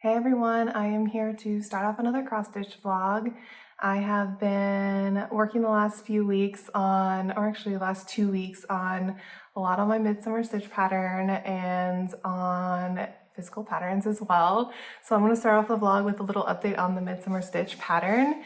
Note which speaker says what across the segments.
Speaker 1: Hey everyone, I am here to start off another cross-stitch vlog. I have been working the last few weeks on, or actually the last 2 weeks on a lot on my Midsummer Stitch pattern and on physical patterns as well. So I'm going to start off the vlog with a little update on the Midsummer Stitch pattern.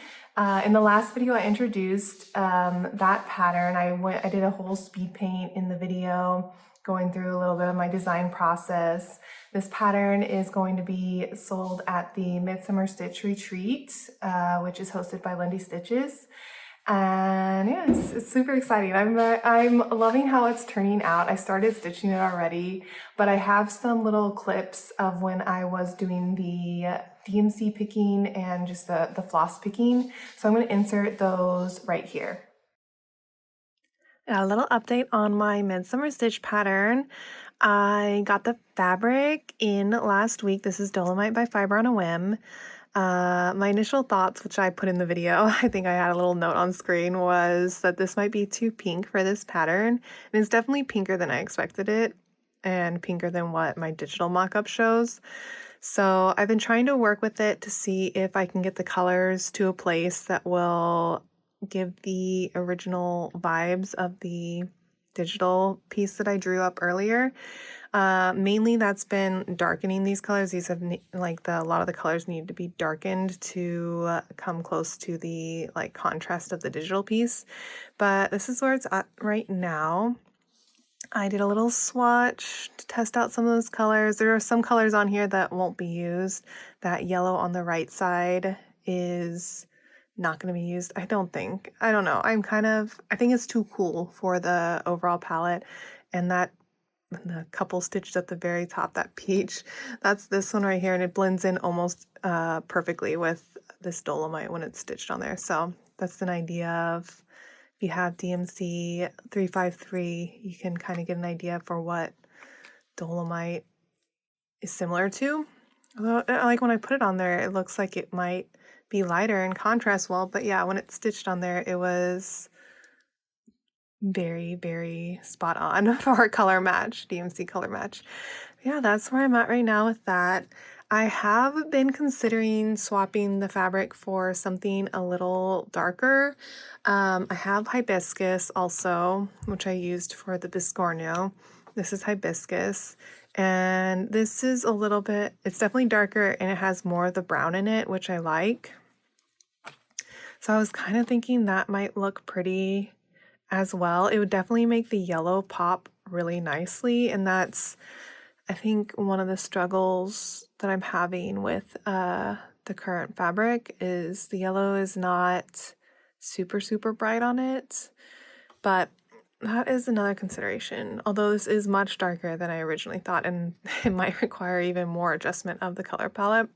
Speaker 1: In the last video I introduced that pattern. I did a whole speed paint in the video, going through a little bit of my design process. This pattern is going to be sold at the Midsummer Stitch Retreat, which is hosted by Lindy Stitches. And yeah, it's super exciting. I'm loving how it's turning out. I started stitching it already, but I have some little clips of when I was doing the DMC picking and just the floss picking. So I'm going to insert those right here. A little update on my Midsummer Stitch pattern. I got the fabric in last week. This is Dolomite by Fiber on a Whim. My initial thoughts, which I put in the video, I think I had a little note on screen, was that this might be too pink for this pattern. And it's definitely pinker than I expected it, and pinker than what my digital mock-up shows. So I've been trying to work with it to see if I can get the colors to a place that will give the original vibes of the digital piece that I drew up earlier. Mainly that's been darkening these colors. These have a lot of the colors need to be darkened to come close to the contrast of the digital piece. But this is where it's at right now. I did a little swatch to test out some of those colors. There are some colors on here that won't be used. That yellow on the right side is not going to be used, I don't think. I don't know. I think it's too cool for the overall palette. And that, the couple stitched at the very top, that peach, that's this one right here. And it blends in almost perfectly with this Dolomite when it's stitched on there. So that's an idea of, if you have DMC 353, you can kind of get an idea for what Dolomite is similar to. Although, like when I put it on there, it looks like it might be lighter and contrast well, but yeah, when it's stitched on there, it was very, very spot on for color match, DMC color match. Yeah, that's where I'm at right now with that. I have been considering swapping the fabric for something a little darker. I have hibiscus also, which I used for the Biscorno. This is hibiscus. And this is a little bit, it's definitely darker and it has more of the brown in it, which I like. So I was kind of thinking that might look pretty as well. It would definitely make the yellow pop really nicely. And that's, I think, one of the struggles that I'm having with the current fabric is the yellow is not super, super bright on it. But that is another consideration, although this is much darker than I originally thought, and it might require even more adjustment of the color palette.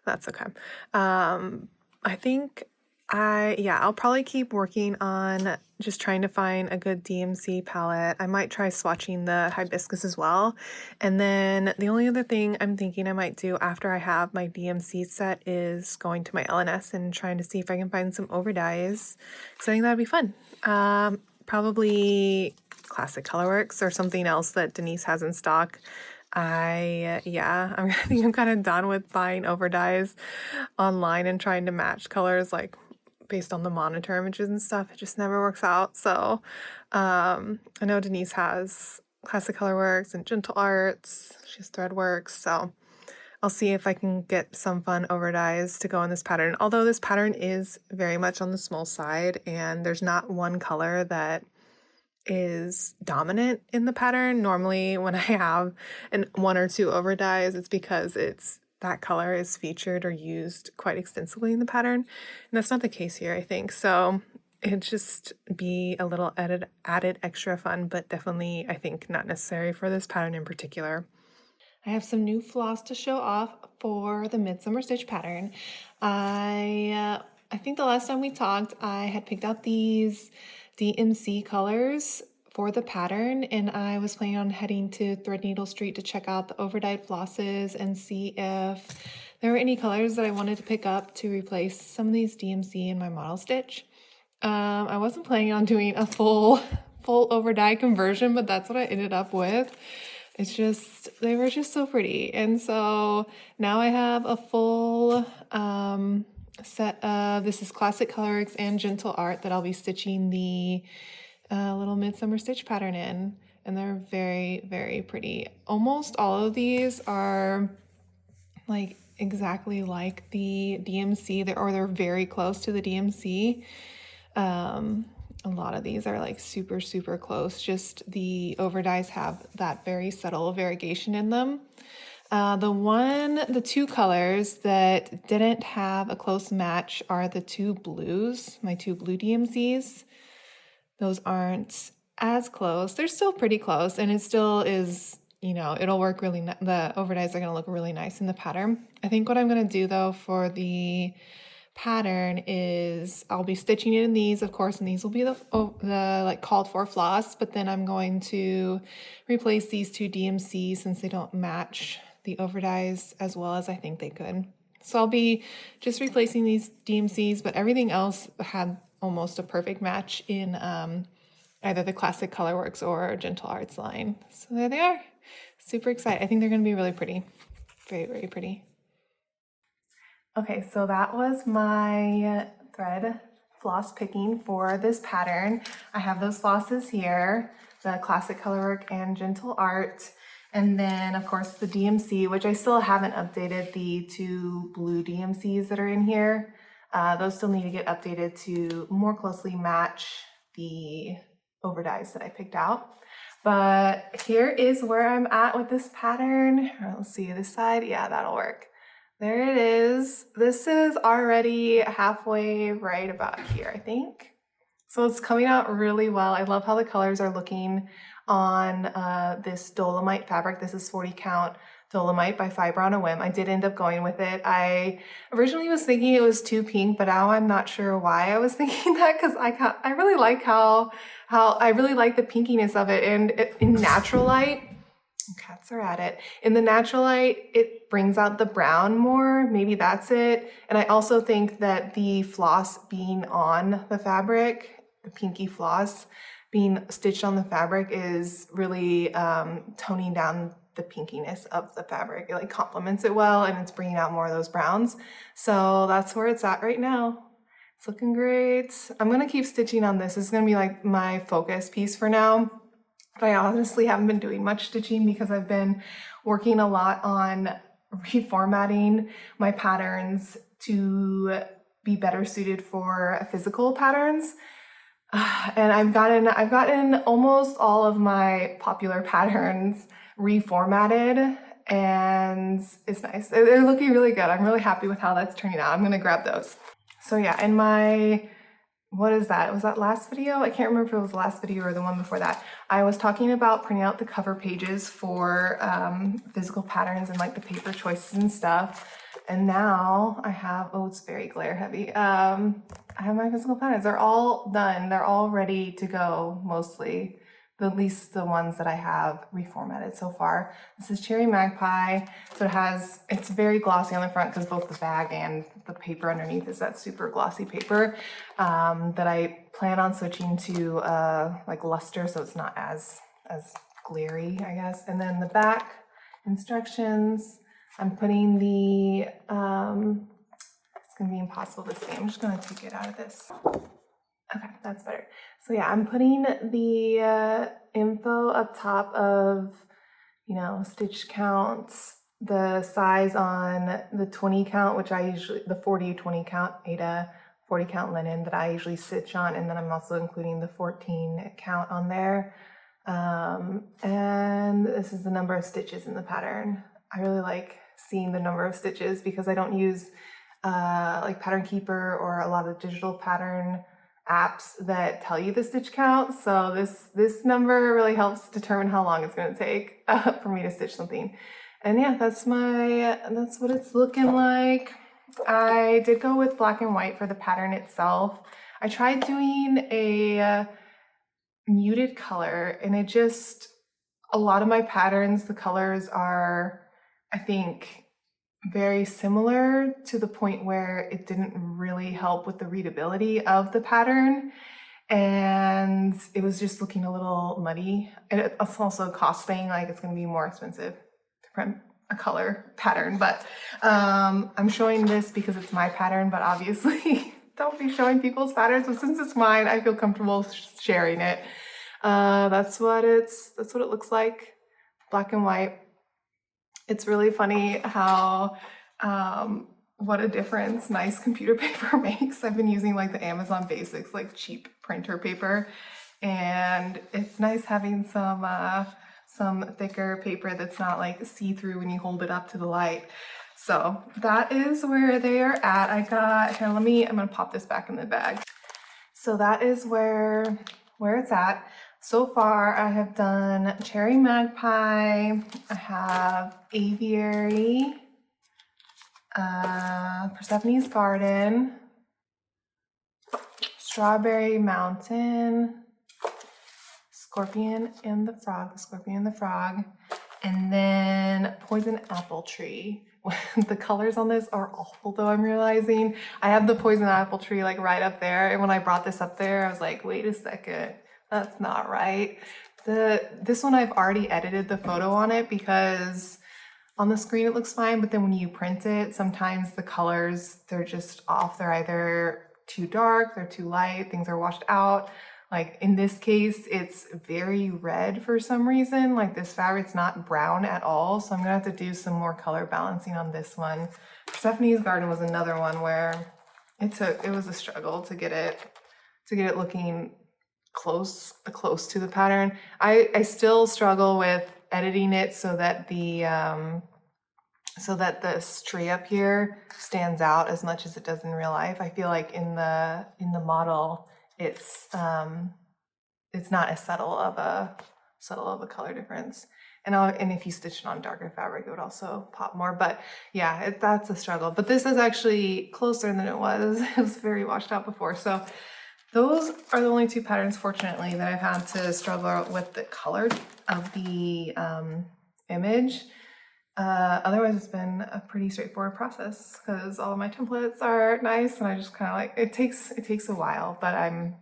Speaker 1: That's okay. I think I'll probably keep working on just trying to find a good DMC palette. I might try swatching the hibiscus as well. And then the only other thing I'm thinking I might do after I have my DMC set is going to my LNS and trying to see if I can find some overdyes, because I think that'd be fun. Probably Classic Colorworks or something else that Denise has in stock. I think I'm kind of done with buying overdyes online and trying to match colors based on the monitor images and stuff. It just never works out. So I know Denise has Classic Colorworks and Gentle Arts. She has Threadworks. So I'll see if I can get some fun overdyes to go in this pattern. Although this pattern is very much on the small side and there's not one color that is dominant in the pattern. Normally when I have one or two overdyes, it's because that color is featured or used quite extensively in the pattern. And that's not the case here, I think. So it'd just be a little added extra fun, but definitely, I think, not necessary for this pattern in particular. I have some new floss to show off for the Midsummer Stitch pattern. I think the last time we talked, I had picked out these DMC colors for the pattern, and I was planning on heading to Threadneedle Street to check out the overdyed flosses and see if there were any colors that I wanted to pick up to replace some of these DMC in my model stitch. I wasn't planning on doing a full overdye conversion, but that's what I ended up with. They were just so pretty. And so now I have a full set of, this is Classic Colorworks and Gentle Art that I'll be stitching the little Midsummer Stitch pattern in. And they're very, very pretty. Almost all of these are like exactly like the DMC, they're very close to the DMC. A lot of these are like super, super close. Just the overdyes have that very subtle variegation in them. The two colors that didn't have a close match are the two blues, my two blue DMCs. Those aren't as close. They're still pretty close, and it still is, it'll work really, the overdyes are gonna look really nice in the pattern. I think what I'm gonna do though for the pattern is I'll be stitching it in these, of course, and these will be the like called for floss, but then I'm going to replace these two DMCs since they don't match the overdyes as well as I think they could. So I'll be just replacing these DMCs, but everything else had almost a perfect match in either the Classic Colorworks or Gentle Arts line. So there they are. Super excited. I think they're going to be really pretty. Very, very pretty. Okay, so that was my thread floss picking for this pattern. I have those flosses here, the Classic Colorwork and Gentle Art. And then of course the DMC, which I still haven't updated the two blue DMCs that are in here. Those still need to get updated to more closely match the overdyes that I picked out. But here is where I'm at with this pattern. Let's see this side. Yeah, that'll work. There it is. This is already halfway right about here, I think. So it's coming out really well. I love how the colors are looking on this Dolomite fabric. This is 40 count Dolomite by Fiber on a Whim. I did end up going with it. I originally was thinking it was too pink, but now I'm not sure why I was thinking that, because I really like how I really like the pinkiness of it. And in natural light, cats are at it. In the natural light, it brings out the brown more. Maybe that's it. And I also think that the floss being on the fabric, the pinky floss being stitched on the fabric, is really toning down the pinkiness of the fabric. It like complements it well, and it's bringing out more of those browns. So that's where it's at right now. It's looking great. I'm gonna keep stitching on this. This is gonna be like my focus piece for now. But I honestly haven't been doing much stitching because I've been working a lot on reformatting my patterns to be better suited for physical patterns. And I've gotten almost all of my popular patterns reformatted, and it's nice. They're looking really good. I'm really happy with how that's turning out. I'm gonna grab those. So yeah, in my, what is that? Was that last video? I can't remember if it was the last video or the one before that. I was talking about printing out the cover pages for physical patterns and like the paper choices and stuff. And now I have, oh, it's very glare heavy. I have my physical patterns. They're all done. They're all ready to go, mostly. At least the ones that I have reformatted so far. This is Cherry Magpie. So it's very glossy on the front because both the bag and the paper underneath is that super glossy paper that I plan on switching to like luster, so it's not as glary, I guess. And then the back instructions, I'm putting the, it's gonna be impossible to see. I'm just gonna take it out of this. Okay, that's better. So yeah, I'm putting the info up top of, stitch counts, the size on the 20 count, which I usually, the 40-20 count, Ada 40 count linen that I usually stitch on. And then I'm also including the 14 count on there. And this is the number of stitches in the pattern. I really like seeing the number of stitches because I don't use like Pattern Keeper or a lot of digital pattern apps that tell you the stitch count. So this number really helps determine how long it's going to take for me to stitch something. And yeah, that's what it's looking like. I did go with black and white for the pattern itself. I tried doing a muted color, and a lot of my patterns, the colors are, I think, very similar to the point where it didn't really help with the readability of the pattern. and it was just looking a little muddy. And it's also a cost thing, like it's going to be more expensive to print a color pattern, but I'm showing this because it's my pattern, but obviously don't be showing people's patterns. But since it's mine, I feel comfortable sharing it. That's what it looks like, black and white. It's really funny how what a difference nice computer paper makes. I've been using like the Amazon Basics, like cheap printer paper, and it's nice having some thicker paper that's not like see-through when you hold it up to the light. So that is where they are at. I'm gonna pop this back in the bag. So that is where it's at. So far I have done Cherry Magpie, I have Aviary, Persephone's Garden, Strawberry Mountain, Scorpion and the Frog, and then Poison Apple Tree. The colors on this are awful though, I'm realizing. I have the Poison Apple Tree like right up there, and when I brought this up there, I was like, wait a second, that's not right. This one I've already edited the photo on it because on the screen it looks fine, but then when you print it, sometimes the colors, they're just off. They're either too dark, they're too light, things are washed out. Like in this case, it's very red for some reason. Like this fabric's not brown at all. So I'm gonna have to do some more color balancing on this one. Persephone's Garden was another one where it was a struggle to get it looking close to the pattern. I still struggle with editing it so that the stray up here stands out as much as it does in real life. I feel like in the model, it's not as subtle of a color difference. And if you stitch it on darker fabric, it would also pop more. But yeah, that's a struggle. But this is actually closer than it was. It was very washed out before. So those are the only two patterns, fortunately, that I've had to struggle with the color of the image. Otherwise, it's been a pretty straightforward process because all of my templates are nice, and I just kind of like it takes a while, but I'm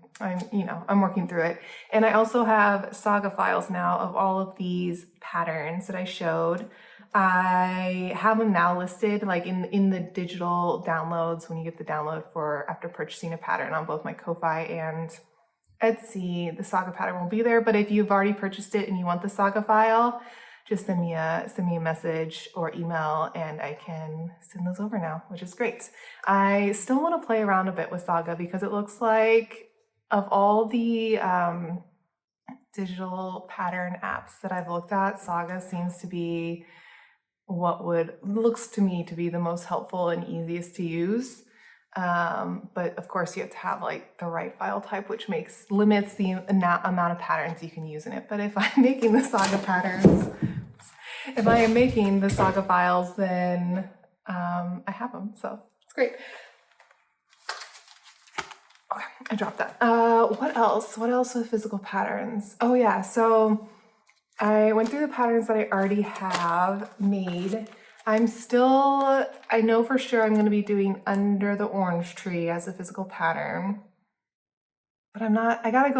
Speaker 1: working through it. And I also have saga files now of all of these patterns that I showed. I have them now listed like in the digital downloads when you get the download for after purchasing a pattern on both my Ko-Fi and Etsy. The saga pattern will be there, but if you've already purchased it and you want the saga file, just send me a message or email and I can send those over now, which is great. I still want to play around a bit with Saga because it looks like of all the digital pattern apps that I've looked at, Saga seems to be what looks to me to be the most helpful and easiest to use. But of course you have to have like the right file type, which limits the amount of patterns you can use in it. But if I'm making the Saga patterns, if I am making the Saga files, then I have them, so it's great. Okay, I dropped that. What else? What else with physical patterns? Oh yeah, so I went through the patterns that I already have made. I know for sure I'm going to be doing Under the Orange Tree as a physical pattern, but I gotta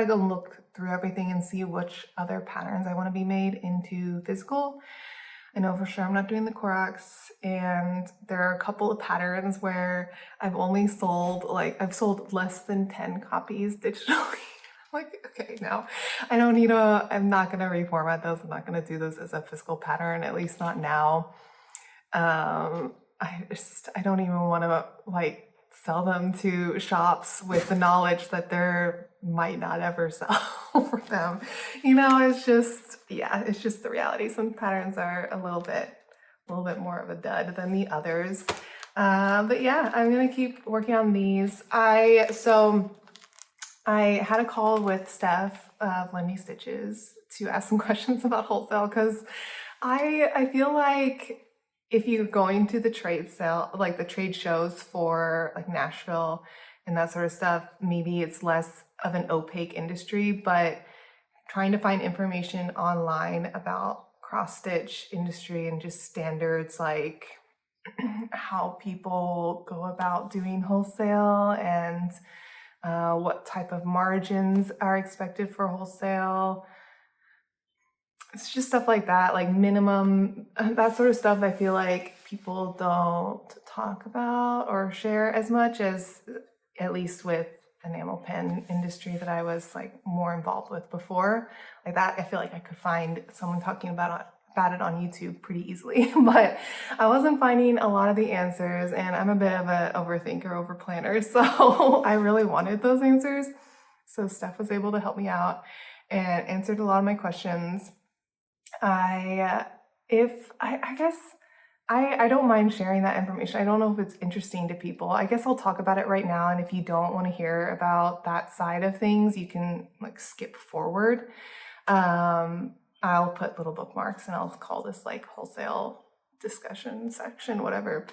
Speaker 1: go look through everything and see which other patterns I want to be made into physical. I know for sure I'm not doing the Corax, and there are a couple of patterns where I've sold less than 10 copies digitally. Like, okay, no, I'm not gonna reformat those. I'm not gonna do those as a physical pattern, at least not now. I don't even want to like sell them to shops with the knowledge that there might not ever sell for them. It's just the reality. Some patterns are a little bit more of a dud than the others. But yeah, I'm gonna keep working on these. I had a call with Steph of Wendy Stitches to ask some questions about wholesale because I feel like if you're going to the trade sale, like the trade shows for like Nashville and that sort of stuff, maybe it's less of an opaque industry, but trying to find information online about cross-stitch industry and just standards like how people go about doing wholesale and what type of margins are expected for wholesale. It's just stuff like that, like minimum, that sort of stuff I feel like people don't talk about or share as much as, at least with enamel pen industry that I was like more involved with before. Like that, I feel like I could find someone talking about it on YouTube pretty easily, but I wasn't finding a lot of the answers, and I'm a bit of an overthinker, overplanner, so I really wanted those answers. So Steph was able to help me out and answered a lot of my questions. I guess I don't mind sharing that information. I don't know if it's interesting to people. I guess I'll talk about it right now, and if you don't want to hear about that side of things, you can like skip forward. I'll put little bookmarks and I'll call this like wholesale discussion section, whatever.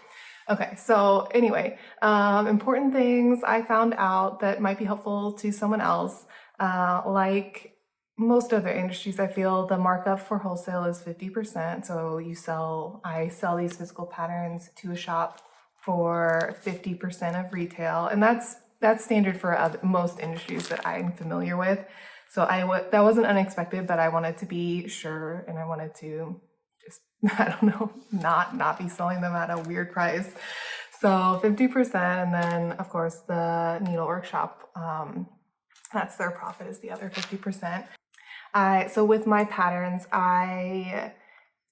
Speaker 1: Okay, so anyway, important things I found out that might be helpful to someone else. Like most other industries, I feel the markup for wholesale is 50%. So I sell these physical patterns to a shop for 50% of retail, and that's standard for most industries that I'm familiar with. So that wasn't unexpected, but I wanted to be sure, and I wanted to just, I don't know, not be selling them at a weird price. So 50%, and then of course the needlework shop, that's their profit, is the other 50%. So with my patterns, I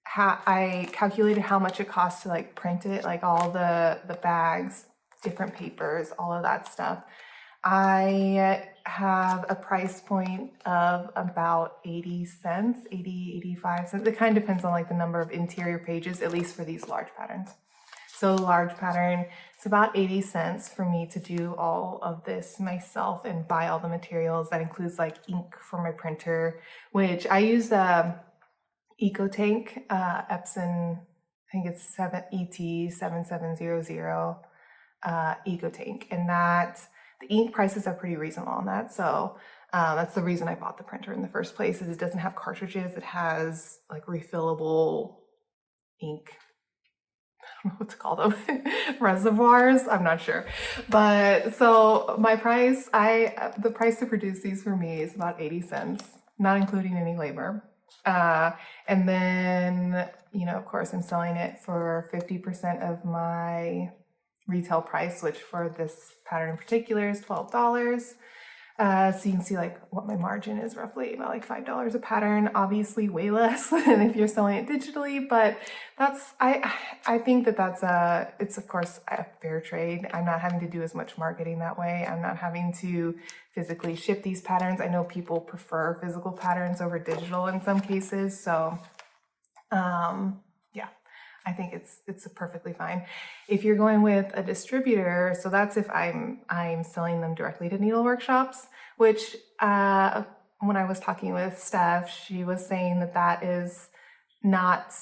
Speaker 1: calculated how much it costs to like print it, like all the bags, different papers, all of that stuff. I have a price point of about 80 cents, 85 cents. It kind of depends on like the number of interior pages, at least for these large patterns. So the large pattern, it's about 80 cents for me to do all of this myself and buy all the materials. That includes like ink for my printer, which I use EcoTank, Epson, I think it's ET7700 EcoTank, and that the ink prices are pretty reasonable on that. So that's the reason I bought the printer in the first place, is it doesn't have cartridges. It has like refillable ink, I don't know what to call them, reservoirs, I'm not sure. But so my price, the price to produce these for me is about 80 cents, not including any labor. And then, of course, I'm selling it for 50% of my retail price, which for this pattern in particular is $12. So you can see like what my margin is, roughly about like $5 a pattern, obviously way less than if you're selling it digitally, but I think it's of course a fair trade. I'm not having to do as much marketing that way. I'm not having to physically ship these patterns. I know people prefer physical patterns over digital in some cases. So, yeah, I think it's perfectly fine. If you're going with a distributor, so that's if I'm selling them directly to needlework shops, which when I was talking with Steph, she was saying that is not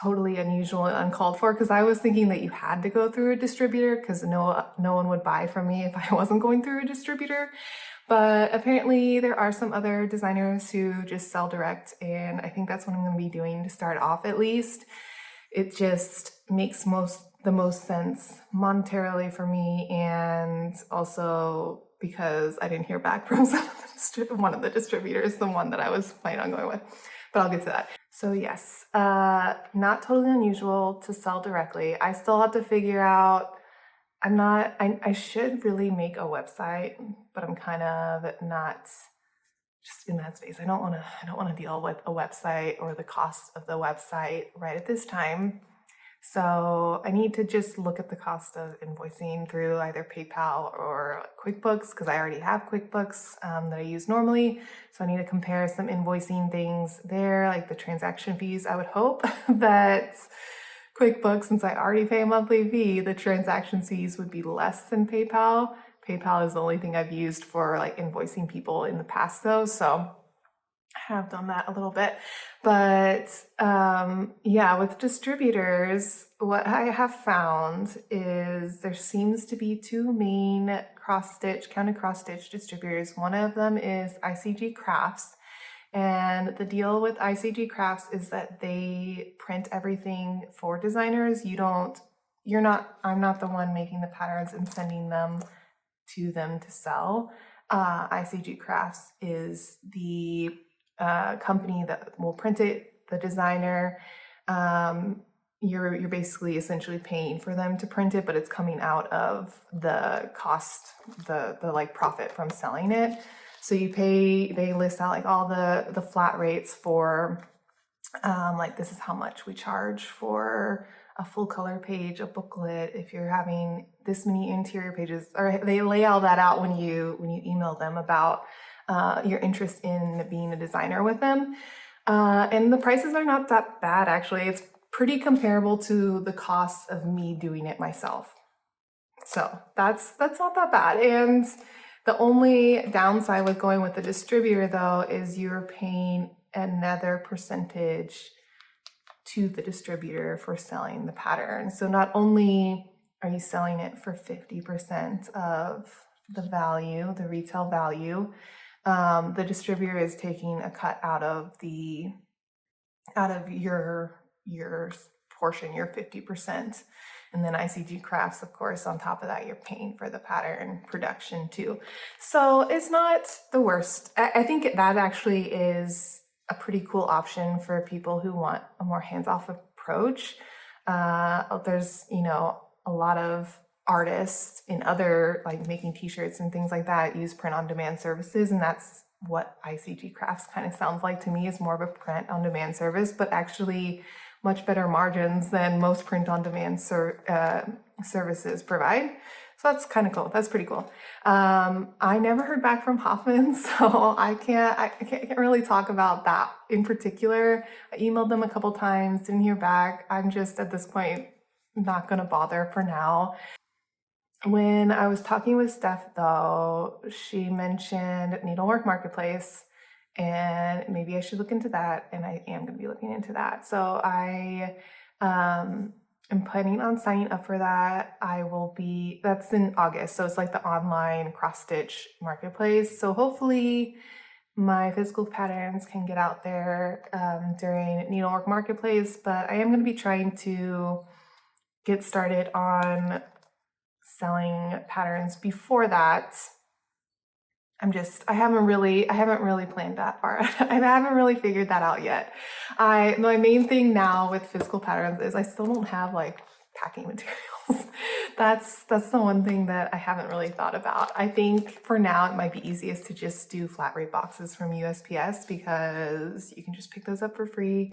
Speaker 1: totally unusual and uncalled for, because I was thinking that you had to go through a distributor, because no one would buy from me if I wasn't going through a distributor. But apparently there are some other designers who just sell direct, and I think that's what I'm going to be doing to start off at least. It just makes the most sense monetarily for me, and also because I didn't hear back from one of the distributors, the one that I was planning on going with. But I'll get to that. So yes, not totally unusual to sell directly. I still have to figure out, I should really make a website, but I'm kind of not just in that space. I don't want to deal with a website or the cost of the website right at this time. So I need to just look at the cost of invoicing through either PayPal or QuickBooks, because I already have QuickBooks that I use normally. So I need to compare some invoicing things there, like the transaction fees. I would hope that QuickBooks, since I already pay a monthly fee, the transaction fees would be less than PayPal. PayPal is the only thing I've used for like invoicing people in the past though, so I have done that a little bit. But yeah, with distributors, what I have found is there seems to be two main counted cross-stitch distributors. One of them is ICG Crafts. And the deal with ICG Crafts is that they print everything for designers. I'm not the one making the patterns and sending them to them to sell. ICG Crafts is the company that will print it, the designer. You're basically essentially paying for them to print it, but it's coming out of the cost, the like profit from selling it. So you pay, they list out like all the flat rates for like this is how much we charge for a full color page, a booklet, if you're having this many interior pages, or they lay all that out when you email them about your interest in being a designer with them. And the prices are not that bad, actually. It's pretty comparable to the cost of me doing it myself. So that's not that bad. And the only downside with going with the distributor, though, is you're paying another percentage to the distributor for selling the pattern. So not only are you selling it for 50% of the value, the retail value, the distributor is taking a cut out of your portion, your 50%. And then ICG Crafts, of course, on top of that, you're paying for the pattern production too. So it's not the worst. I think that actually is a pretty cool option for people who want a more hands-off approach. There's, a lot of artists in other, like making t-shirts and things like that, use print-on-demand services, and that's what ICG Crafts kind of sounds like to me, is more of a print-on-demand service, but actually much better margins than most print-on-demand services provide. So that's kind of cool. That's pretty cool. I never heard back from Hoffman, so I can't really talk about that in particular. I emailed them a couple times, didn't hear back. I'm just at this point not going to bother for now. When I was talking with Steph, though, she mentioned Needlework Marketplace, and maybe I should look into that, and I am going to be looking into that. So I am planning on signing up for that. That's in August, so it's like the online cross-stitch marketplace. So hopefully my physical patterns can get out there during Needlework Marketplace, but I am going to be trying to get started on selling patterns before that. I haven't really planned that far. I haven't really figured that out yet. My main thing now with physical patterns is I still don't have like packing materials. That's the one thing that I haven't really thought about. I think for now it might be easiest to just do flat rate boxes from USPS, because you can just pick those up for free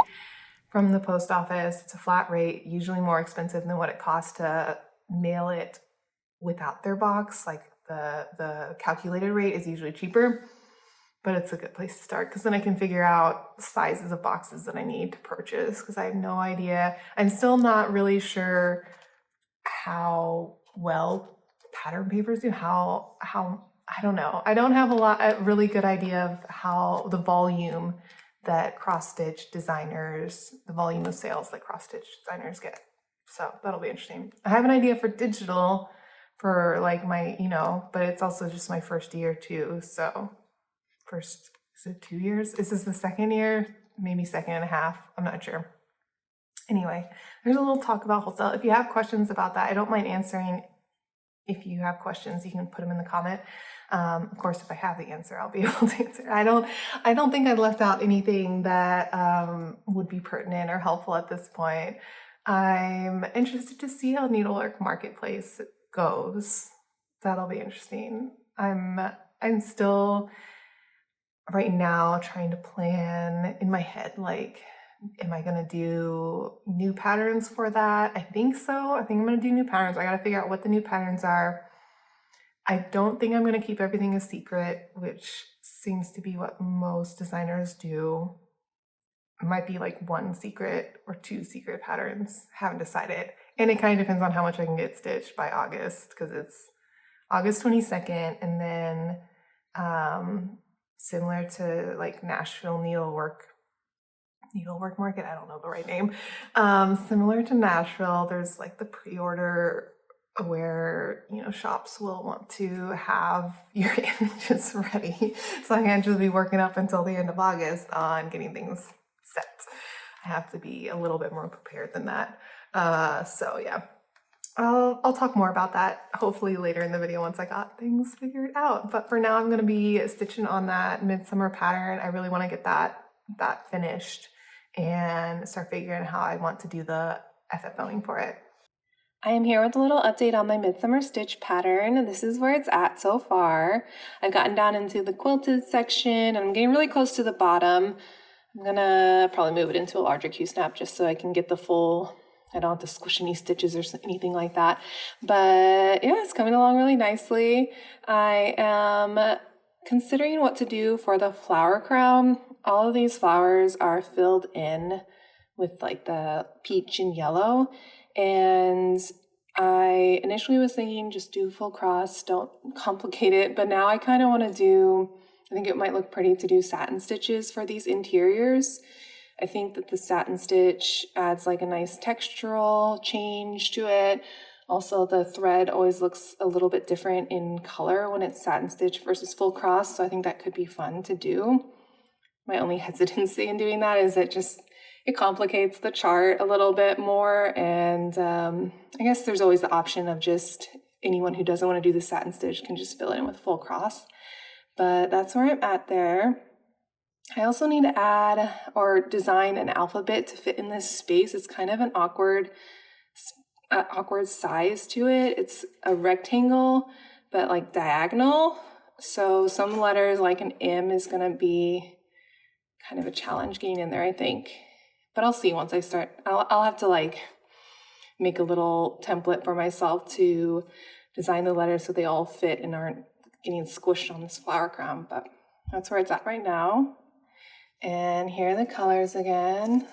Speaker 1: from the post office. It's a flat rate, usually more expensive than what it costs to mail it without their box. Like the calculated rate is usually cheaper, but it's a good place to start, because then I can figure out sizes of boxes that I need to purchase, because I have no idea. I'm still not really sure how well pattern papers do, how I don't know. I don't have a really good idea of how the volume that cross-stitch designers, the volume of sales that cross-stitch designers get. So that'll be interesting. I have an idea for digital, for like my, but it's also just my first year too. So is it 2 years? Is this the second year? Maybe second and a half. I'm not sure. Anyway, there's a little talk about wholesale. If you have questions about that, I don't mind answering. If you have questions, you can put them in the comment. Of course, if I have the answer, I'll be able to answer. I don't think I left out anything that would be pertinent or helpful at this point. I'm interested to see how Needlework Marketplace goes. That'll be interesting. I'm still right now trying to plan in my head, like, am I gonna do new patterns for that? I think so. I think I'm gonna do new patterns. I gotta figure out what the new patterns are. I don't think I'm gonna keep everything a secret, which seems to be what most designers do. It might be like 1 secret or 2 secret patterns. Haven't decided. And it kind of depends on how much I can get stitched by August, because it's August 22nd, and then similar to like Nashville Needlework Market, I don't know the right name. Similar to Nashville, there's like the pre-order where, shops will want to have your images ready. So I can't just be working up until the end of August on getting things set. I have to be a little bit more prepared than that. So yeah. I'll talk more about that hopefully later in the video once I got things figured out. But for now, I'm going to be stitching on that Midsummer pattern. I really want to get that finished and start figuring out how I want to do the FFOing for it. I am here with a little update on my Midsummer Stitch pattern. This is where it's at so far. I've gotten down into the quilted section and I'm getting really close to the bottom. I'm gonna probably move it into a larger Q-snap just so I can get the full, I don't have to squish any stitches or anything like that. But yeah, it's coming along really nicely. I am considering what to do for the flower crown. All of these flowers are filled in with like the peach and yellow. And I initially was thinking just do full cross, don't complicate it. But now I kind of want to do, I think it might look pretty to do satin stitches for these interiors. I think that the satin stitch adds like a nice textural change to it. Also, the thread always looks a little bit different in color when it's satin stitch versus full cross. So I think that could be fun to do. My only hesitancy in doing that is it complicates the chart a little bit more. And I guess there's always the option of just anyone who doesn't want to do the satin stitch can just fill it in with full cross. But that's where I'm at there. I also need to add or design an alphabet to fit in this space. It's kind of an awkward size to it. It's a rectangle, but like diagonal. So some letters like an M is going to be kind of a challenge getting in there, I think. But I'll see once I start. I'll have to like make a little template for myself to design the letters so they all fit and aren't getting squished on this flower crown. But that's where it's at right now. And here are the colors again.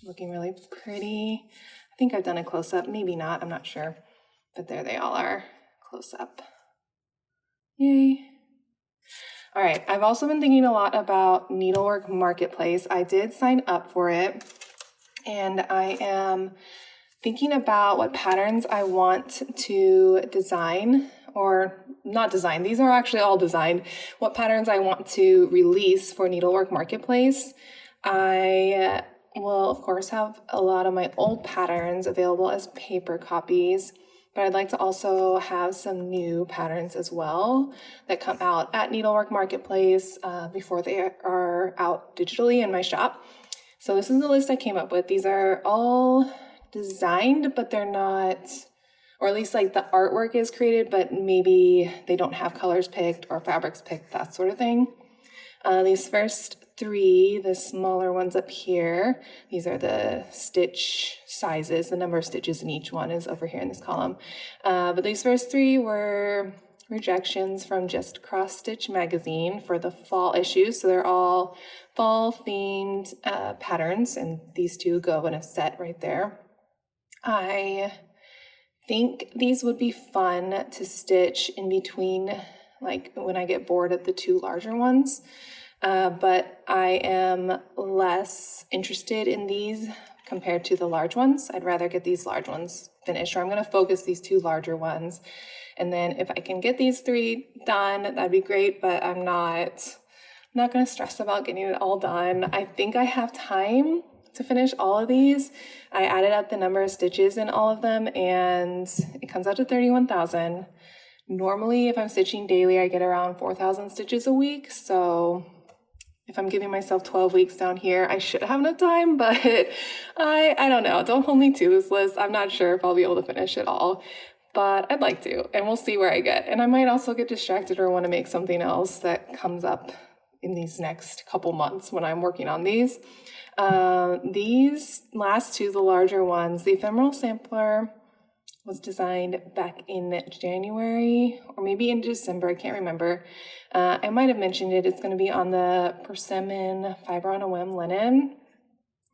Speaker 1: Looking really pretty. I think I've done a close-up, maybe not, I'm not sure. But there they all are, close-up. Yay. All right, I've also been thinking a lot about Needlework Marketplace. I did sign up for it, and I am thinking about what patterns I want to design, or not design, these are actually all designed, what patterns I want to release for Needlework Marketplace. I will, of course, have a lot of my old patterns available as paper copies, but I'd like to also have some new patterns as well that come out at Needlework Marketplace before they are out digitally in my shop. So this is the list I came up with. These are all designed, but they're not, or at least like the artwork is created, but maybe they don't have colors picked or fabrics picked, that sort of thing. These first three, the smaller ones up here, these are the stitch sizes. The number of stitches in each one is over here in this column. But these first three were rejections from Just CrossStitch magazine for the fall issue. So they're all fall themed patterns, and these two go in a set right there. I think these would be fun to stitch in between, like when I get bored of the two larger ones. But I am less interested in these compared to the large ones. I'd rather get these large ones finished, or I'm going to focus these two larger ones. And then if I can get these three done, that'd be great, but I'm not going to stress about getting it all done. I think I have time to finish all of these. I added up the number of stitches in all of them, and it comes out to 31,000. Normally, if I'm stitching daily, I get around 4,000 stitches a week, so if I'm giving myself 12 weeks down here, I should have enough time, but I don't know. Don't hold me to this list. I'm not sure if I'll be able to finish it all, but I'd like to, and we'll see where I get. And I might also get distracted or want to make something else that comes up in these next couple months when I'm working on these. These last two, the larger ones, the ephemeral sampler was designed back in January or maybe in December, I can't remember. I might have mentioned it. It's going to be on the Persimmon Fiber on a Whim linen.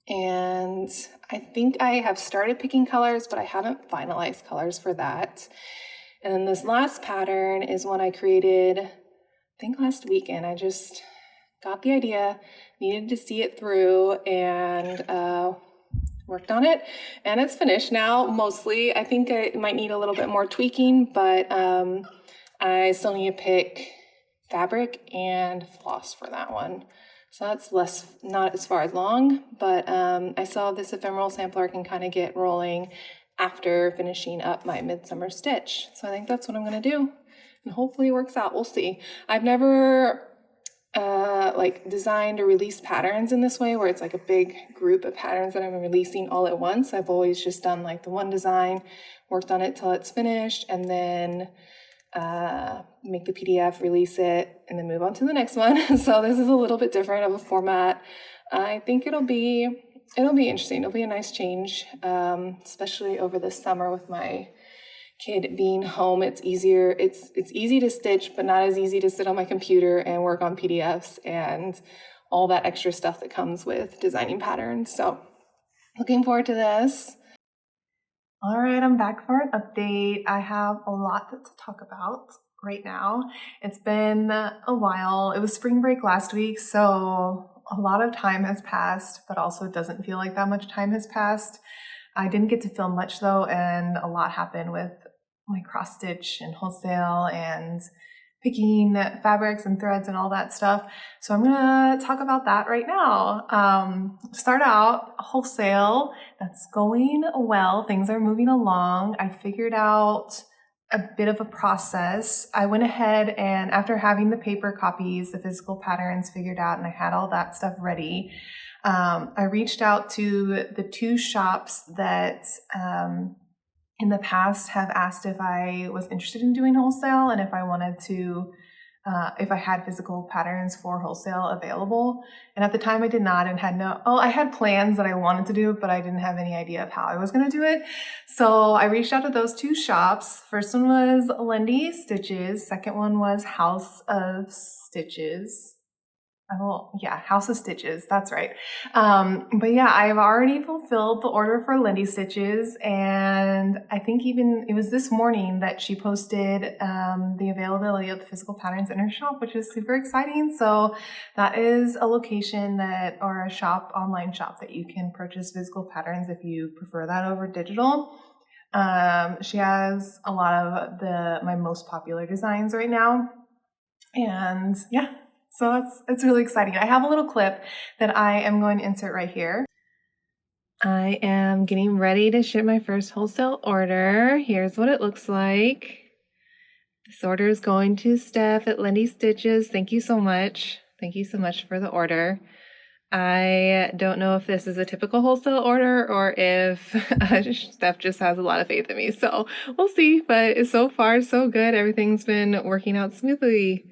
Speaker 1: And I think I have started picking colors, but I haven't finalized colors for that. And then this last pattern is one I created, I think last weekend. I just got the idea, needed to see it through, and worked on it, and it's finished now, mostly. I think it might need a little bit more tweaking, but I still need to pick fabric and floss for that one. So that's not as far along, but I saw this ephemeral sampler can kind of get rolling after finishing up my Midsummer Stitch. So I think that's what I'm gonna do, and hopefully it works out. We'll see. I've never like designed or released patterns in this way, where it's like a big group of patterns that I'm releasing all at once. I've always just done like the one design, worked on it till it's finished, and then make the PDF, release it, and then move on to the next one. So this is a little bit different of a format. I think it'll be interesting. It'll be a nice change, especially over the summer with my kid being home. It's easier. It's easy to stitch, but not as easy to sit on my computer and work on PDFs and all that extra stuff that comes with designing patterns. So looking forward to this. All right, I'm back for an update. I have a lot to talk about right now. It's been a while. It was spring break last week, so a lot of time has passed, but also it doesn't feel like that much time has passed. I didn't get to film much though, and a lot happened with my cross stitch and wholesale and picking fabrics and threads and all that stuff. So I'm gonna talk about that right now. Start out, wholesale, that's going well. Things are moving along. I figured out a bit of a process. I went ahead and after having the paper copies, the physical patterns figured out, and I had all that stuff ready, I reached out to the 2 shops that in the past have asked if I was interested in doing wholesale and if I wanted to, if I had physical patterns for wholesale available. And at the time I did not, and I had plans that I wanted to do, but I didn't have any idea of how I was going to do it. So I reached out to those 2 shops. First one was Lendy Stitches. Second one was House of Stitches. House of Stitches, that's right. But yeah, I've already fulfilled the order for Lendy Stitches, and I think even it was this morning that she posted the availability of the physical patterns in her shop, which is super exciting. So that is a location or a shop, online shop, that you can purchase physical patterns if you prefer that over digital. She has a lot of my most popular designs right now, and yeah. So it's really exciting. I have a little clip that I am going to insert right here. I am getting ready to ship my first wholesale order. Here's what it looks like. This order is going to Steph at Lendy Stitches. Thank you so much. Thank you so much for the order. I don't know if this is a typical wholesale order or if Steph just has a lot of faith in me. So we'll see, but so far so good. Everything's been working out smoothly.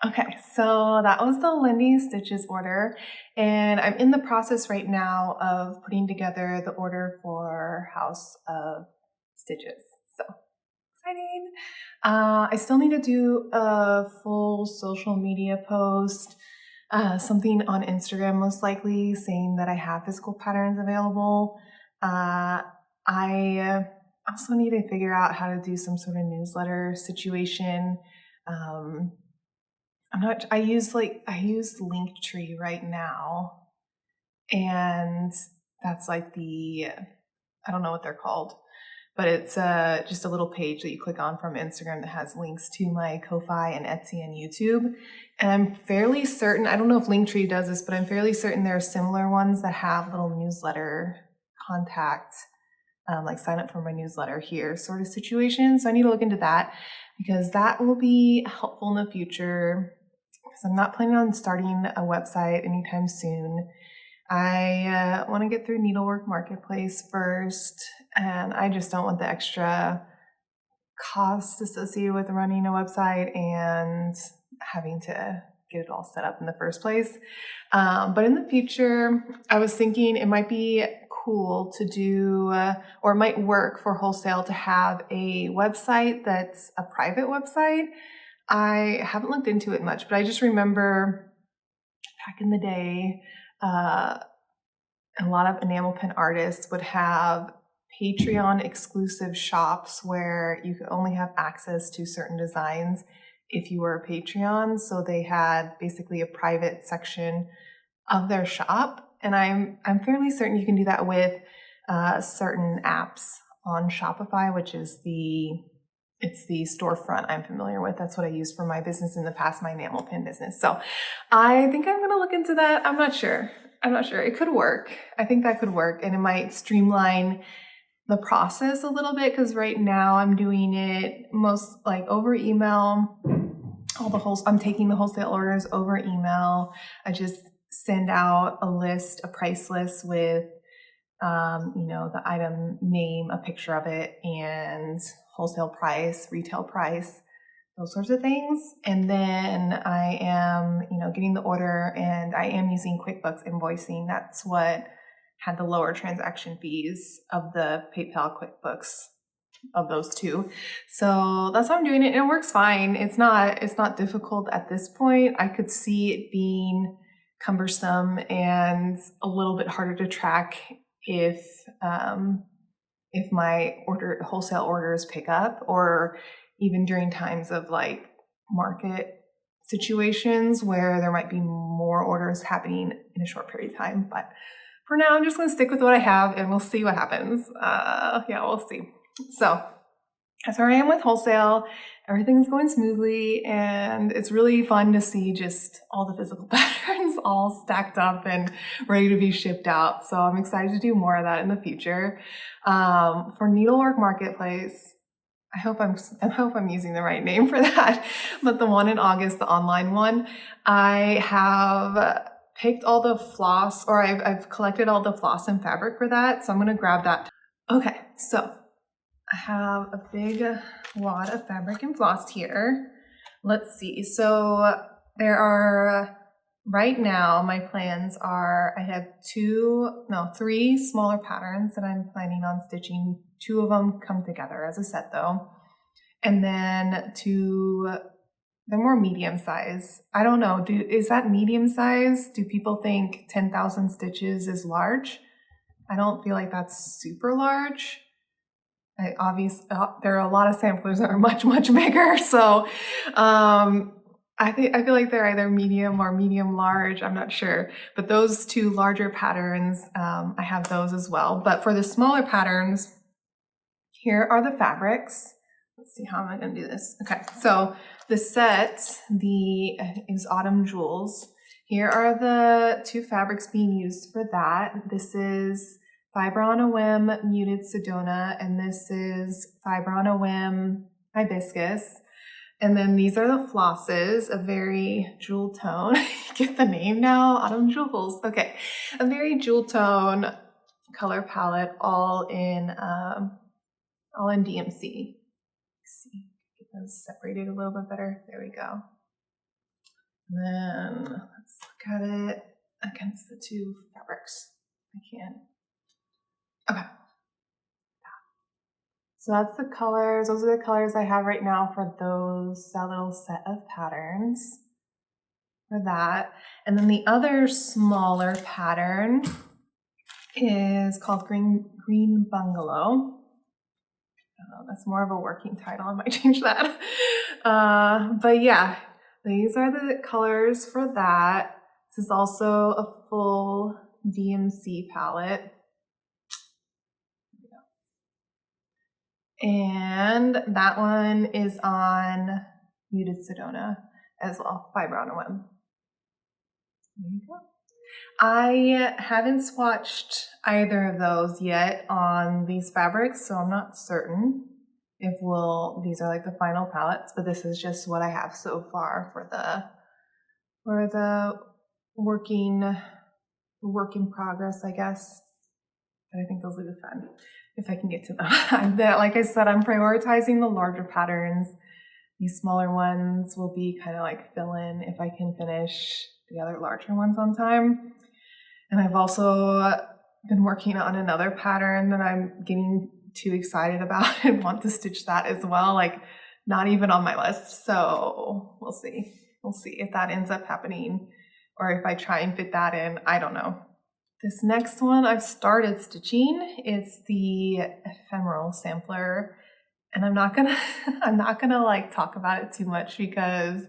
Speaker 1: Okay, so that was the Lendy Stitches order, and I'm in the process right now of putting together the order for House of Stitches. So exciting. I still need to do a full social media post, something on Instagram most likely, saying that I have physical patterns available. I also need to figure out how to do some sort of newsletter situation. I use Linktree right now, and that's like I don't know what they're called, but it's just a little page that you click on from Instagram that has links to my Ko-Fi and Etsy and YouTube. And I'm fairly certain, I don't know if Linktree does this, but I'm fairly certain there are similar ones that have little newsletter contact, like sign up for my newsletter here sort of situation. So I need to look into that, because that will be helpful in the future. So I'm not planning on starting a website anytime soon. I want to get through Needlework Marketplace first, and I just don't want the extra cost associated with running a website and having to get it all set up in the first place. But in the future, I was thinking it might be cool to do, or it might work for wholesale to have a website that's a private website. I haven't looked into it much, but I just remember back in the day, a lot of enamel pen artists would have Patreon exclusive shops where you could only have access to certain designs if you were a Patreon. So they had basically a private section of their shop, and I'm fairly certain you can do that with certain apps on Shopify, which is it's the storefront I'm familiar with. That's what I used for my business in the past, my enamel pin business. So I think I'm going to look into that. I'm not sure. It could work. I think that could work, and it might streamline the process a little bit, because right now I'm doing it most like over email. I'm taking the wholesale orders over email. I just send out a price list with, the item name, a picture of it, and wholesale price, retail price, those sorts of things. And then I am, getting the order, and I am using QuickBooks invoicing. That's what had the lower transaction fees of the PayPal QuickBooks, of those two. So that's how I'm doing it. And it works fine. It's not difficult at this point. I could see it being cumbersome and a little bit harder to track if my wholesale orders pick up, or even during times of like market situations where there might be more orders happening in a short period of time. But for now, I'm just going to stick with what I have, and we'll see what happens. We'll see. So that's where I am with wholesale. Everything's going smoothly, and it's really fun to see just all the physical patterns all stacked up and ready to be shipped out. So I'm excited to do more of that in the future. For Needlework Marketplace, I hope I'm using the right name for that. But the one in August, the online one, I have picked all the floss, or I've collected all the floss and fabric for that. So I'm going to grab that. Okay, so I have a big wad of fabric and floss here. Let's see. So there are, right now, my plans are, I have 3 smaller patterns that I'm planning on stitching. 2 of them come together as a set though. And then they're more medium size. I don't know, is that medium size? Do people think 10,000 stitches is large? I don't feel like that's super large. There are a lot of samplers that are much, much bigger. So I feel like they're either medium or medium large. I'm not sure. But those 2 larger patterns, I have those as well. But for the smaller patterns, here are the fabrics. Let's see, how am I going to do this? Okay, so the set, is Autumn Jewels. Here are the 2 fabrics being used for that. This is Fiber on a Whim Muted Sedona, and this is Fiber on a Whim Hibiscus. And then these are the flosses, a very jewel tone. Get the name now, Autumn Jewels. Okay, a very jewel tone color palette, all in DMC. Let's see, get those separated a little bit better. There we go. And then let's look at it against the 2 fabrics. I can't. Okay. So that's the colors. Those are the colors I have right now for that little set of patterns for that. And then the other smaller pattern is called Green Bungalow. That's more of a working title. I might change that. But yeah, these are the colors for that. This is also a full DMC palette. And that one is on Muted Sedona as well, Fiber on a Whim. There you go. I haven't swatched either of those yet on these fabrics, so I'm not certain if these are like the final palettes, but this is just what I have so far for the work in progress, I guess. But I think those will be fun if I can get to them. Like I said, I'm prioritizing the larger patterns. These smaller ones will be kind of like fill in if I can finish the other larger ones on time. And I've also been working on another pattern that I'm getting too excited about and want to stitch that as well. Like, not even on my list. So we'll see. We'll see if that ends up happening, or if I try and fit that in. I don't know. This next one I've started stitching. It's the ephemeral sampler, and I'm not gonna like talk about it too much because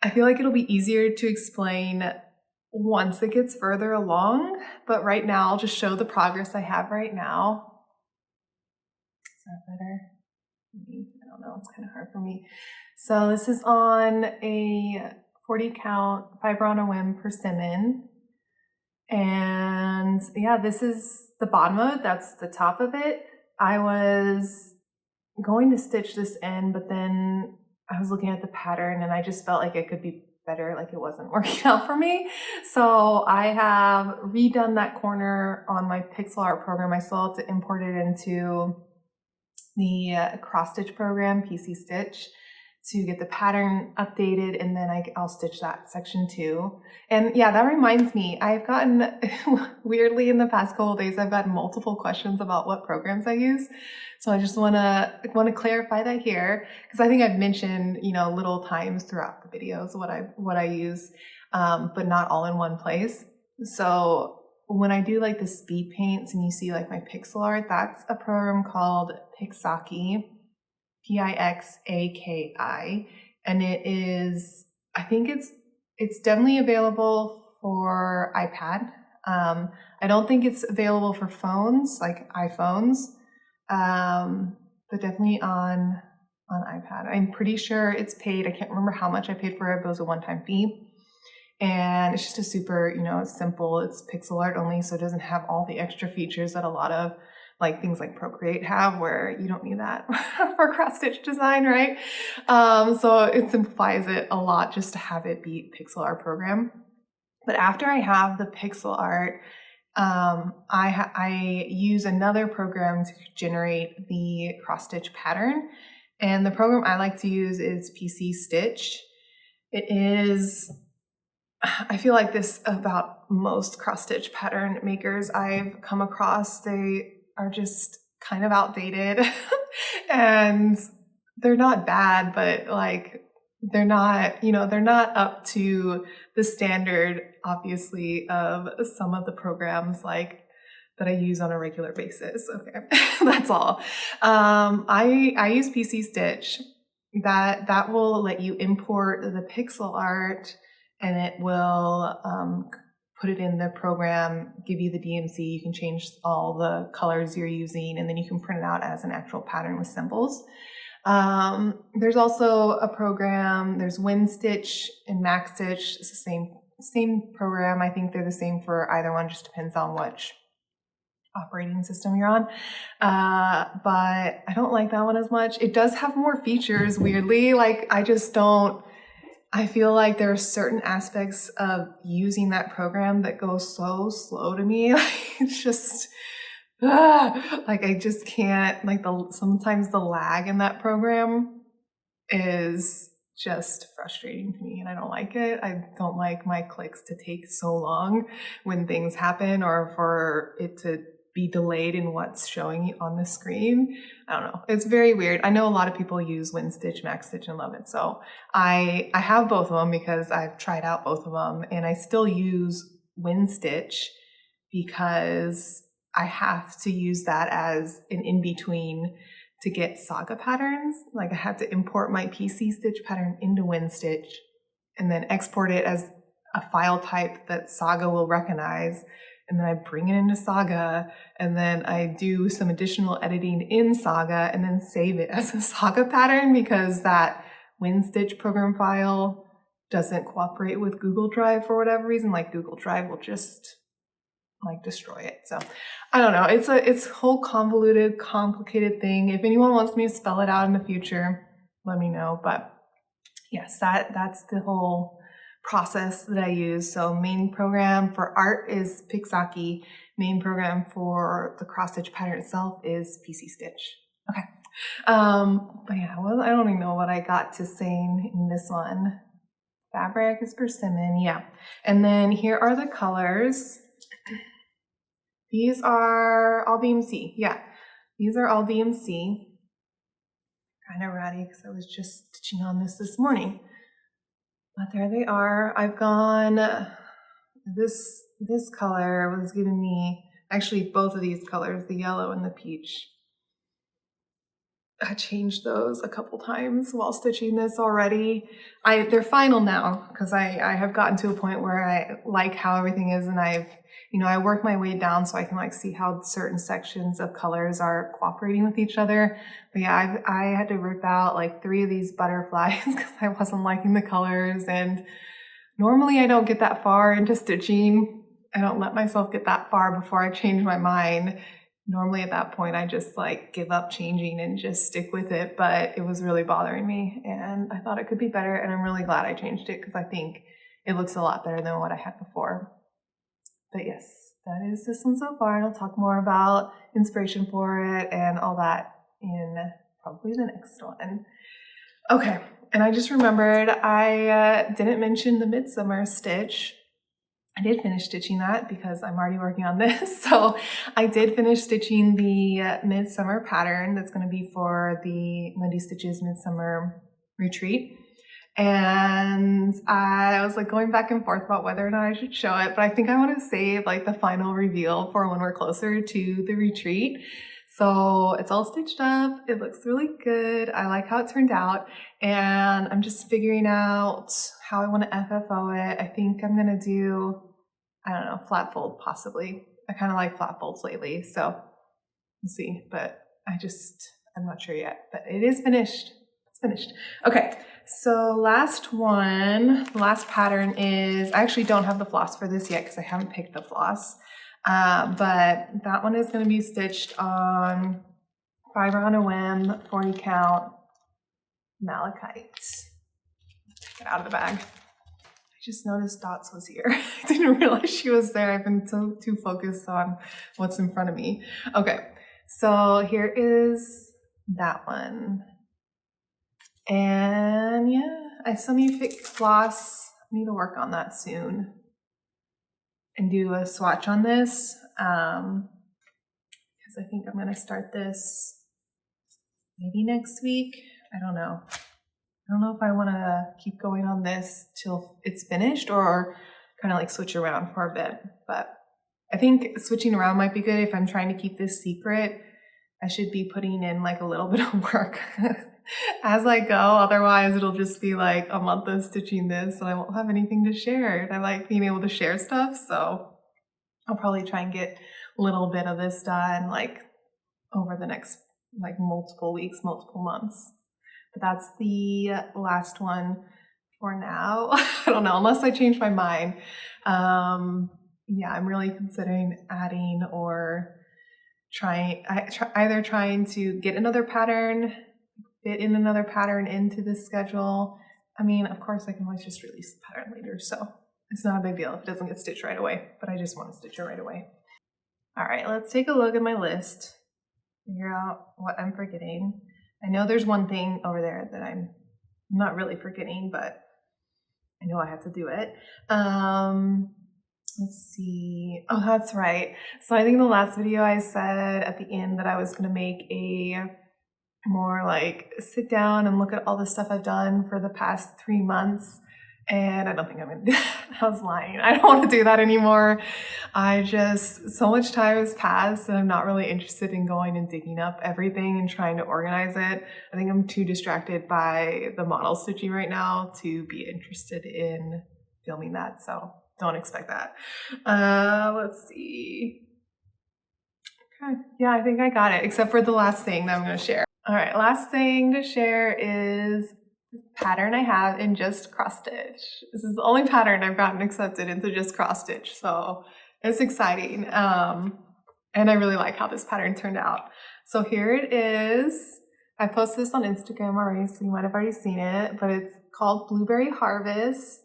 Speaker 1: I feel like it'll be easier to explain once it gets further along. But right now I'll just show the progress I have right now. Is that better? I don't know, it's kind of hard for me. So this is on a 40 count Fiber on a Whim persimmon. And yeah, this is the bottom of it. That's the top of it. I was going to stitch this in, but then I was looking at the pattern and I just felt like it could be better, like it wasn't working out for me. So I have redone that corner on my pixel art program. I still have to import it into the cross stitch program, PC Stitch, to get the pattern updated, and then I'll stitch that section too. And yeah, that reminds me, I've gotten, weirdly in the past couple of days, I've gotten multiple questions about what programs I use. So I just want to clarify that here, because I think I've mentioned, little times throughout the videos what I use, but not all in one place. So when I do like the speed paints and you see like my pixel art, that's a program called Pixaki, Pixaki, and it is, I think it's definitely available for iPad. I don't think it's available for phones, like iPhones, but definitely on iPad. I'm pretty sure it's paid. I can't remember how much I paid for it, but it was a one-time fee. And it's just a super, it's simple. It's pixel art only, so it doesn't have all the extra features that a lot of like things like Procreate have, where you don't need that for cross-stitch design, right? So it simplifies it a lot just to have it be pixel art program. But after I have the pixel art, I use another program to generate the cross-stitch pattern. And the program I like to use is PC Stitch. It is, I feel like this about most cross-stitch pattern makers I've come across. They are just kind of outdated and they're not bad, but like they're not up to the standard, obviously, of some of the programs like that I use on a regular basis. Okay, that's all. I use PC Stitch. That will let you import the pixel art, and it will put it in the program, give you the DMC. You can change all the colors you're using, and then you can print it out as an actual pattern with symbols. There's also a program, there's WinStitch and MaxStitch. It's the same program. I think they're the same for either one, just depends on which operating system you're on. But I don't like that one as much. It does have more features, weirdly. Like I feel like there are certain aspects of using that program that go so slow to me. Like it's just, like I just can't, like sometimes the lag in that program is just frustrating to me and I don't like it. I don't like my clicks to take so long when things happen, or for it to be delayed in what's showing on the screen. I don't know. It's very weird. I know a lot of people use WinStitch, MaxStitch, and love it. So I have both of them because I've tried out both of them, and I still use WinStitch because I have to use that as an in-between to get Saga patterns. Like I have to import my PC Stitch pattern into WinStitch and then export it as a file type that Saga will recognize. And then I bring it into Saga, and then I do some additional editing in Saga and then save it as a Saga pattern, because that WinStitch program file doesn't cooperate with Google Drive for whatever reason. Like Google Drive will just like destroy it. So I don't know. It's a whole convoluted, complicated thing. If anyone wants me to spell it out in the future, let me know. But yes, that's the whole process that I use. So main program for art is Pixaki. Main program for the cross stitch pattern itself is PC Stitch. Okay. But yeah, well, I don't even know what I got to saying in this one. Fabric is persimmon, yeah. And then here are the colors. These are all DMC, yeah. These are all DMC. Kind of ratty because I was just stitching on this morning. But there they are. I've gone, this color was giving me, actually both of these colors, the yellow and the peach. I changed those a couple times while stitching this already. They're final now because I have gotten to a point where I like how everything is, and I work my way down so I can like see how certain sections of colors are cooperating with each other. But yeah, I had to rip out like 3 of these butterflies because I wasn't liking the colors, and normally I don't get that far into stitching I don't let myself get that far before I change my mind. Normally at that point, I just like give up changing and just stick with it, but it was really bothering me and I thought it could be better, and I'm really glad I changed it because I think it looks a lot better than what I had before. But yes, that is this one so far, and I'll talk more about inspiration for it and all that in probably the next one. Okay, and I just remembered I didn't mention the Midsummer Stitch. I did finish stitching that because I'm already working on this. So I did finish stitching the Midsummer pattern that's going to be for the Lindy Stitches Midsummer Retreat. And I was like going back and forth about whether or not I should show it, but I think I want to save like the final reveal for when we're closer to the retreat. So it's all stitched up. It looks really good. I like how it turned out, and I'm just figuring out how I want to FFO it. I think I'm going to do, I don't know, flat fold possibly. I kind of like flat folds lately, so we'll see, but I'm not sure yet, but it is finished. It's finished. Okay, so last pattern is, I actually don't have the floss for this yet because I haven't picked the floss. But that one is going to be stitched on Fiber on a Whim 40 count malachite. Take it out of the bag. I just noticed Dots was here. I didn't realize she was there. I've been too focused on what's in front of me. Okay, so here is that one. And yeah, I still need to pick floss. I need to work on that soon and do a swatch on this, because I think I'm going to start this maybe next week. I don't know. I don't know if I want to keep going on this till it's finished or kind of like switch around for a bit, but I think switching around might be good if I'm trying to keep this secret. I should be putting in like a little bit of work as I go. Otherwise, it'll just be like a month of stitching this and I won't have anything to share. And I like being able to share stuff. So I'll probably try and get a little bit of this done like over the next like multiple weeks, multiple months. But that's the last one for now. I don't know, unless I change my mind. Yeah, I'm really considering adding or either trying to get another pattern, fit in another pattern into this schedule. I mean, of course, I can always just release the pattern later, so it's not a big deal if it doesn't get stitched right away, but I just want to stitch it right away. All right, let's take a look at my list, figure out what I'm forgetting. I know there's one thing over there that I'm not really forgetting, but I know I have to do it. Let's see. Oh, that's right. So I think in the last video I said at the end that I was going to make a more like sit down and look at all the stuff I've done for the past 3 months. And I don't think I'm going to do that. I was lying. I don't want to do that anymore. So much time has passed and I'm not really interested in going and digging up everything and trying to organize it. I think I'm too distracted by the model stitching right now to be interested in filming that. So don't expect that. Let's see. Okay. Yeah, I think I got it, except for the last thing that I'm going to share. All right, last thing to share is the pattern I have in Just CrossStitch. This is the only pattern I've gotten accepted into Just CrossStitch, so it's exciting. And I really like how this pattern turned out. So here it is. I posted this on Instagram already, so you might have already seen it, but it's called Blueberry Harvest.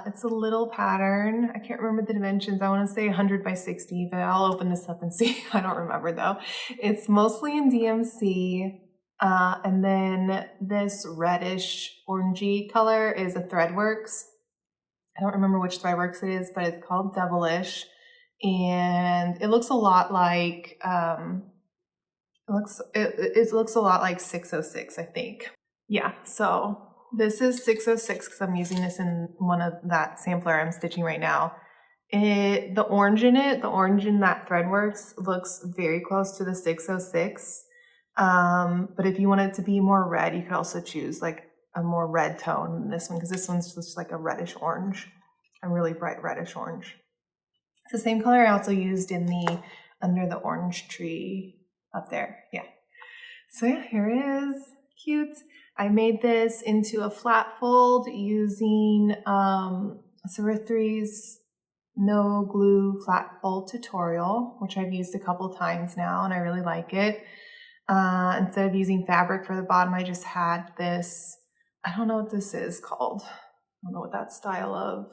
Speaker 1: It's a little pattern. I can't remember the dimensions. I want to say 100 by 60, but I'll open this up and see. I don't remember though. It's mostly in DMC. And then this reddish orangey color is a Threadworks. I don't remember which Threadworks it is, but it's called Devilish. And it looks a lot like, it looks a lot like 606, I think. Yeah, so this is 606 because I'm using this in one of that sampler I'm stitching right now. The orange in that Threadworks looks very close to the 606. But if you want it to be more red, you could also choose like a more red tone than this one, because this one's just like a reddish orange, a really bright reddish orange. It's the same color I also used in the under the orange tree up there. Yeah. So yeah, here it is. Cute. I made this into a flat fold using Sarithi's no glue flat fold tutorial, which I've used a couple times now and I really like it. Instead of using fabric for the bottom, I just had this, I don't know what this is called. I don't know what that style of,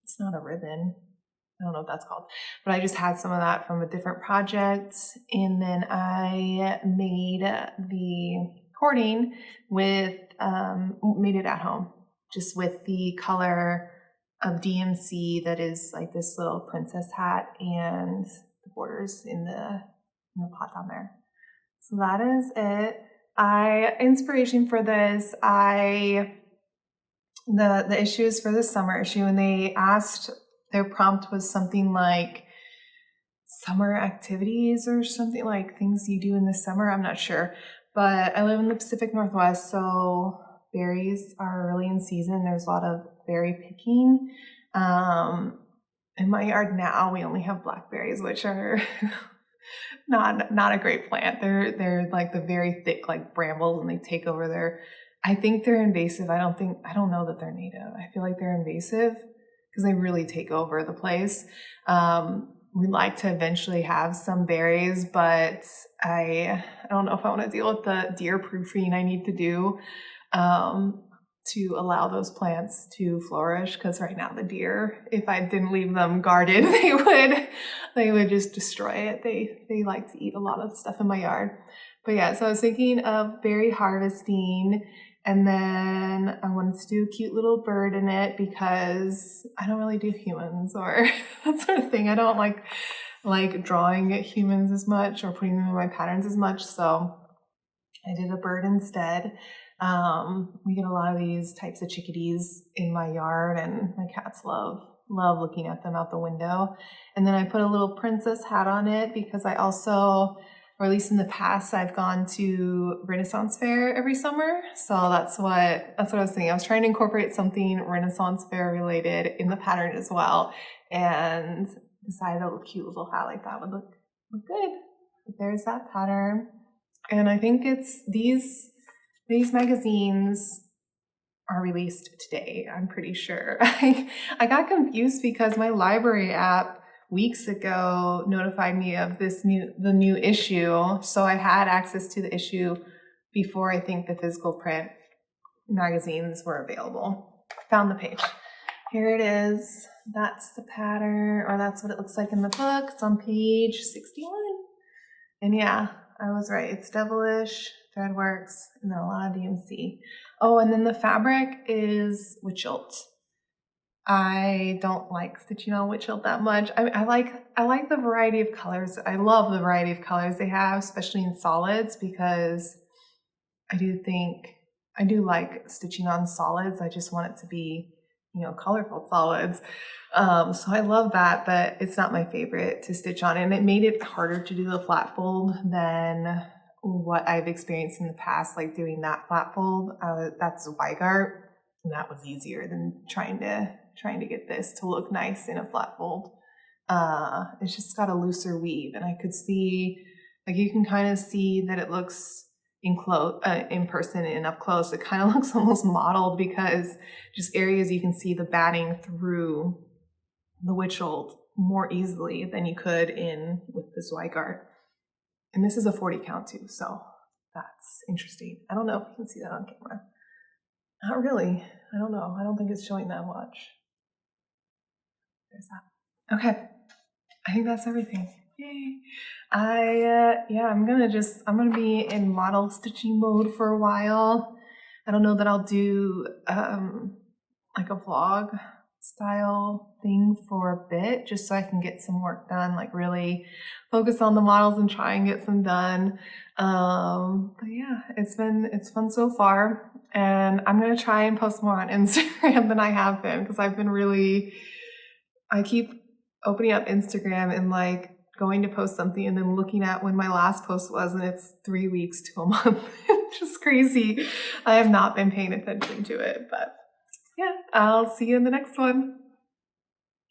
Speaker 1: it's not a ribbon. I don't know what that's called, but I just had some of that from a different project. And then I made the cording with, made it at home, just with the color of DMC that is like this little princess hat and the borders in the pot down there. So that is it. Inspiration for this, the issue is for the summer issue, and they asked, their prompt was something like summer activities or something, like things you do in the summer. I'm not sure, but I live in the Pacific Northwest, so berries are really in season. There's a lot of berry picking. In my yard now, we only have blackberries, which are not a great plant. They're like the very thick like brambles, and they take over their, I think they're invasive. I don't know that they're native. I feel like they're invasive because they really take over the place. We'd like to eventually have some berries, but I don't know if I want to deal with the deer proofing I need to do to allow those plants to flourish, because right now the deer, if I didn't leave them guarded, they would just destroy it. They like to eat a lot of stuff in my yard. But yeah, so I was thinking of berry harvesting, and then I wanted to do a cute little bird in it because I don't really do humans or that sort of thing. I don't like drawing humans as much or putting them in my patterns as much, so I did a bird instead. We get a lot of these types of chickadees in my yard, and my cats love looking at them out the window. And then I put a little princess hat on it because I also, or at least in the past, I've gone to Renaissance Fair every summer. So that's what I was thinking. I was trying to incorporate something Renaissance Fair related in the pattern as well, and decided a cute little hat like that would look good. But there's that pattern. And I think it's these magazines are released today, I'm pretty sure. I got confused because my library app weeks ago notified me of the new issue, so I had access to the issue before I think the physical print magazines were available. I found the page. Here it is. That's the pattern, or that's what it looks like in the book. It's on page 61. And yeah, I was right. It's devilish, threadworks, and then a lot of DMC. Oh, and then the fabric is witch wilt. I don't like stitching on witch wilt that much. I like the variety of colors. I love the variety of colors they have, especially in solids, because I do like stitching on solids. I just want it to be, colorful solids. So I love that, but it's not my favorite to stitch on. And it made it harder to do the flat fold than what I've experienced in the past, like doing that flat fold. That's Weigart, and that was easier than trying to get this to look nice in a flat fold. It's just got a looser weave, and I could see, like, you can kind of see that it looks in person and up close. It kind of looks almost modeled, because just areas you can see the batting through the witch wilt more easily than you could with this Weigart. And this is a 40 count too, so that's interesting. I don't know if you can see that on camera. Not really. I don't know. I don't think it's showing that much. There's that. Okay. I think that's everything. Yay. I'm gonna be in model stitching mode for a while. I don't know that I'll do like a vlog style thing for a bit, just so I can get some work done, like really focus on the models and try and get some done. But yeah, it's fun so far, and I'm gonna try and post more on Instagram than I have been, because I keep opening up Instagram and like going to post something and then looking at when my last post was, and it's 3 weeks to a month. It's just crazy. I have not been paying attention to it, but yeah, I'll see you in the next one.